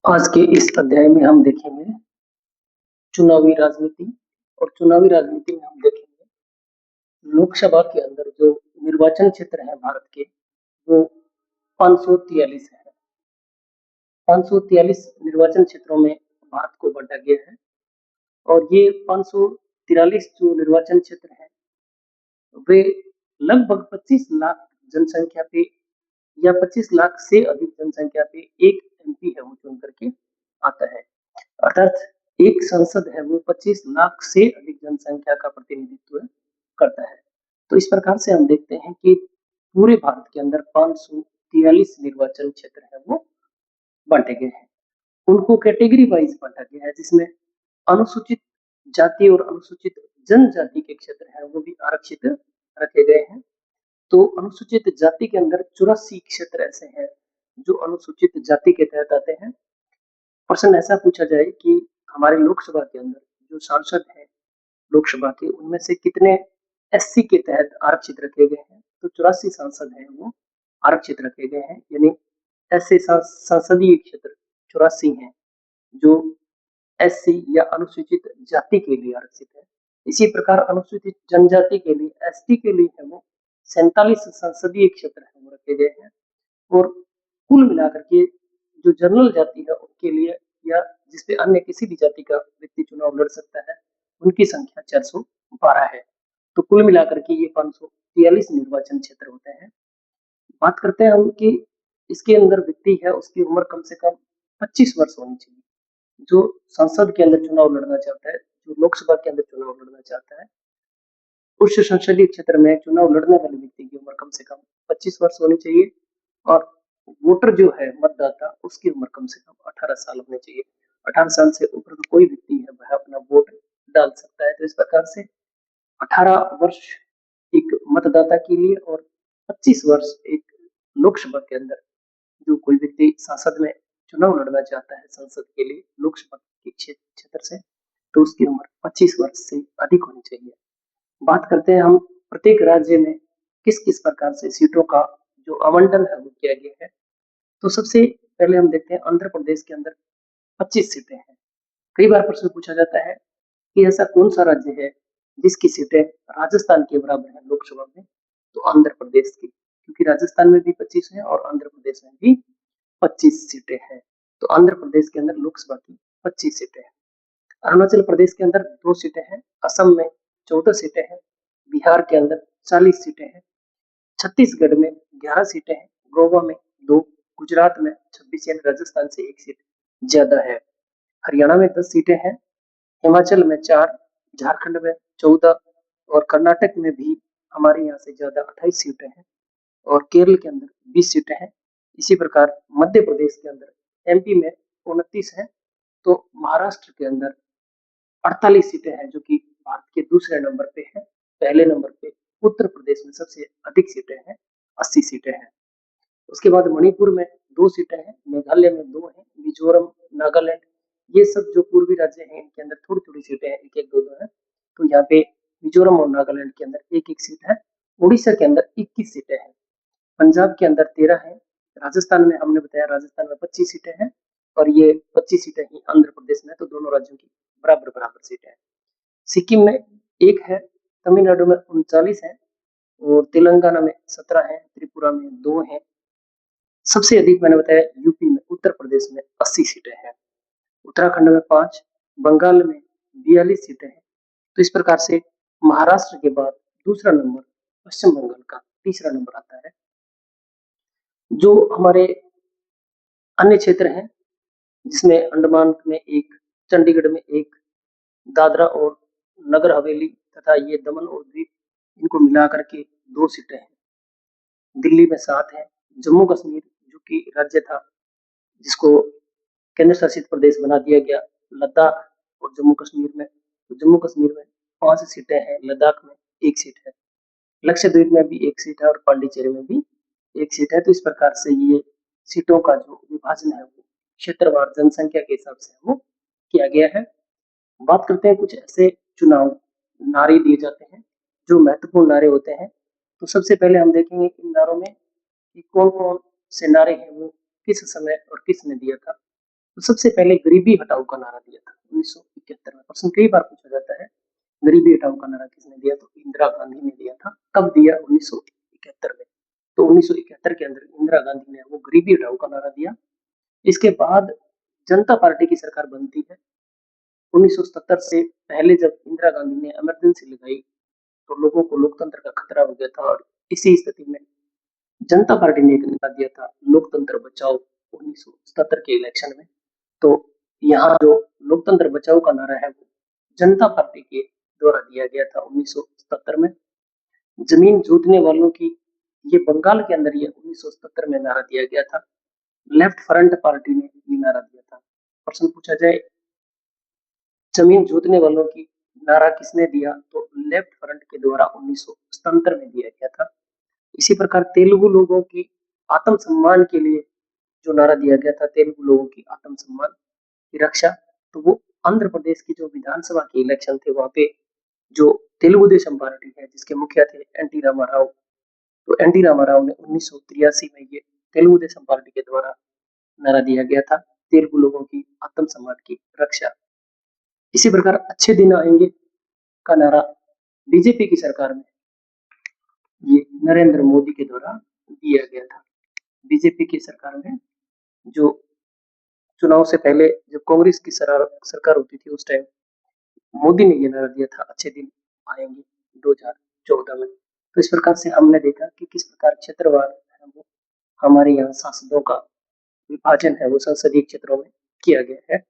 आज के इस अध्याय में हम देखेंगे चुनावी राजनीति। और चुनावी राजनीति में हम देखेंगे लोकसभा के अंदर जो निर्वाचन क्षेत्र है भारत के, वो 543 है। 543 निर्वाचन क्षेत्रों में भारत को बांटा गया है। और ये 543 जो निर्वाचन क्षेत्र है, वे लगभग 25 लाख जनसंख्या पे या 25 लाख से अधिक जनसंख्या पे एक एमपी है वो चुन करके आता है। अर्थात एक संसद है वो 25 लाख से अधिक जनसंख्या का प्रतिनिधित्व करता है। तो इस प्रकार से हम देखते हैं कि पूरे भारत के अंदर 543 निर्वाचन क्षेत्र है वो बांटे गए हैं। उनको कैटेगरी वाइज बांटा गया है, जिसमें अनुसूचित जाति और अनुसूचित जनजाति के क्षेत्र है वो भी आरक्षित रखे गए हैं। तो अनुसूचित जाति के अंदर 84 क्षेत्र ऐसे हैं जो अनुसूचित जाति के तहत आते हैं। प्रश्न ऐसा पूछा जाए कि हमारे लोकसभा के अंदर जो सांसद हैं लोकसभा के, उनमें से कितने एससी के तहत आरक्षित रखे गए हैं, तो 84 सांसद हैं वो आरक्षित रखे गए हैं। यानी ऐसे संसदीय क्षेत्र 84 हैं जो एससी या अनुसूचित जाति के लिए आरक्षित है। इसी प्रकार अनुसूचित जनजाति के लिए एसटी के लिए है वो 47 संसदीय क्षेत्र है वो रखे गए हैं। और कुल मिलाकर के जो जनरल जाति है उनके लिए, या जिसपे अन्य किसी भी जाति का व्यक्ति चुनाव लड़ सकता है, उनकी संख्या 412 है। तो कुल मिलाकर के ये 543 निर्वाचन क्षेत्र होते हैं। बात करते हैं हम कि इसके अंदर व्यक्ति है उसकी उम्र कम से कम 25 वर्ष होनी चाहिए। जो संसद के अंदर चुनाव लड़ना चाहता है, जो लोकसभा के अंदर चुनाव लड़ना चाहता है, उस संसदीय क्षेत्र में चुनाव लड़ने वाले व्यक्ति की उम्र कम से कम 25 वर्ष होनी चाहिए। और वोटर जो है मतदाता, उसकी उम्र कम से कम 18 साल होनी चाहिए। 18 साल से ऊपर का कोई व्यक्ति है वह अपना वोट डाल सकता है। तो इस प्रकार से 18 वर्ष एक मतदाता के लिए और 25 वर्ष एक लोकसभा के अंदर जो कोई व्यक्ति संसद में चुनाव लड़ना चाहता है संसद के लिए लोकसभा के क्षेत्र से, तो उसकी उम्र 25 वर्ष से अधिक होनी चाहिए। बात करते हैं हम प्रत्येक राज्य में किस किस प्रकार से सीटों का जो आवंटन है वो किया गया है। तो सबसे पहले हम देखते हैं आंध्र प्रदेश के अंदर 25 सीटें हैं। कई बार प्रश्न पूछा जाता है कि ऐसा कौन सा राज्य है जिसकी सीटें राजस्थान के बराबर है लोकसभा में, तो आंध्र प्रदेश की, क्योंकि राजस्थान में भी 25 है और आंध्र प्रदेश में भी 25 सीटें हैं। तो आंध्र प्रदेश के अंदर लोकसभा की 25 सीटें हैं। अरुणाचल प्रदेश के अंदर 2 सीटें हैं, असम में 14 सीटें हैं, बिहार के अंदर 40 सीटें हैं, छत्तीसगढ़ में 11 सीटें हैं, गोवा में 2, गुजरात में 26, यानी राजस्थान से 1 सीट ज्यादा है। हरियाणा में 10 सीटें हैं, हिमाचल में 4, झारखंड में 14 और कर्नाटक में भी हमारे यहाँ से ज्यादा 28 सीटें हैं और केरल के अंदर 20 सीटें हैं। इसी प्रकार मध्य प्रदेश के अंदर, एमपी में 29 है। तो महाराष्ट्र के अंदर 48 सीटें हैं जो कि भारत के दूसरे नंबर पे है। पहले नंबर पे उत्तर प्रदेश में सबसे अधिक सीटें हैं, 80 सीटें हैं। उसके बाद मणिपुर में 2 सीटें हैं, मेघालय में 2 हैं, मिजोरम, नागालैंड, ये सब जो पूर्वी राज्य हैं इनके अंदर थोड़ी-थोड़ी सीटें हैं, 1-1, 2-2 हैं। तो यहाँ पे मिजोरम और नागालैंड के अंदर 1-1 सीट है। उड़ीसा के अंदर 21 सीटें हैं, पंजाब के अंदर 13 है, राजस्थान में हमने बताया राजस्थान में 25 सीटें हैं और ये 25 सीटें ही आंध्र प्रदेश में, तो दोनों राज्यों की बराबर-बराबर सीटें हैं। सिक्किम में 1 है, तमिलनाडु में 39 है और तेलंगाना में 17 है, त्रिपुरा में 2 हैं। सबसे अधिक मैंने बताया यूपी में, उत्तर प्रदेश में 80 सीटें हैं, उत्तराखंड में 5, बंगाल में 42 सीटें हैं। तो इस प्रकार से महाराष्ट्र के बाद दूसरा नंबर पश्चिम बंगाल का, तीसरा नंबर आता है। जो हमारे अन्य क्षेत्र हैं, जिसमें अंडमान में 1, चंडीगढ़ में 1, दादरा और नगर हवेली तथा ये दमन और द्वीप, इनको मिला करके 2 सीटें हैं। दिल्ली में 7 है, जम्मू कश्मीर जो कि राज्य था जिसको केंद्र शासित प्रदेश बना दिया गया, लद्दाख और जम्मू कश्मीर में, तो जम्मू कश्मीर में 5 सीटें हैं, लद्दाख में 1 सीट है, लक्षद्वीप में भी 1 सीट है और पांडिचेरी में भी 1 सीट है। तो इस प्रकार से ये सीटों का जो विभाजन है वो क्षेत्रवार जनसंख्या के हिसाब से वो किया गया है। बात करते हैं कुछ ऐसे चुनाव नारे दिए जाते हैं जो महत्वपूर्ण नारे होते हैं। तो सबसे पहले हम देखेंगे इन नारों में कि कौन-कौन से नारे हैं वो किस समय और किसने दिया था। तो सबसे पहले गरीबी हटाओ का नारा दिया था 1971 में। प्रश्न कई बार पूछा जाता है, गरीबी हटाओ का नारा किसने दिया? तो इंदिरा गांधी ने दिया था। कब दिया? 1971 में। तो 1971 के अंदर इंदिरा गांधी ने वो गरीबी हटाओ का नारा दिया। इसके बाद जनता पार्टी की सरकार बनती है। 1977 से पहले जब इंदिरा गांधी ने इमरजेंसी लगाई तो लोगों को लोकतंत्र का खतरा हो गया था, और इसी स्थिति में जनता पार्टी ने एक नारा दिया था, लोकतंत्र बचाओ, 1977 के इलेक्शन में। तो यहाँ जो लोकतंत्र बचाओ का नारा है वो जनता पार्टी के द्वारा दिया गया था 1977 में। जमीन जोतने वालों की, ये बंगाल के अंदर ये 1977 में नारा दिया गया था। लेफ्ट फ्रंट पार्टी ने ये नारा दिया था। प्रश्न पूछा जाए, जमीन जोतने वालों की नारा किसने दिया? तो लेफ्ट फ्रंट के द्वारा 1977 में दिया गया था। इसी प्रकार तेलुगु लोगों की आत्मसम्मान के लिए जो नारा दिया गया था, तेलुगु लोगों की आत्मसम्मान की रक्षा, तो वो आंध्र प्रदेश की जो विधानसभा के इलेक्शन थे वहां पे जो तेलुगु देशम पार्टी है जिसके मुखिया थे एनटी रामाराव, तो एनटी रामाराव ने 1983 में ये तेलुगु देशम पार्टी के द्वारा नारा दिया गया था, तेलुगु लोगों की आत्मसम्मान की रक्षा। इसी प्रकार अच्छे दिन आएंगे का नारा बीजेपी की सरकार में ये नरेंद्र मोदी के द्वारा दिया गया था। बीजेपी की सरकार में जो चुनाव से पहले जब कांग्रेस की सरकार होती थी उस टाइम मोदी ने ये नारा दिया था, अच्छे दिन आएंगे 2014 में। तो इस प्रकार से हमने देखा कि किस प्रकार क्षेत्रवार है वो हमारे यहाँ सांसदों का विभाजन है वो संसदीय क्षेत्रों में किया गया है।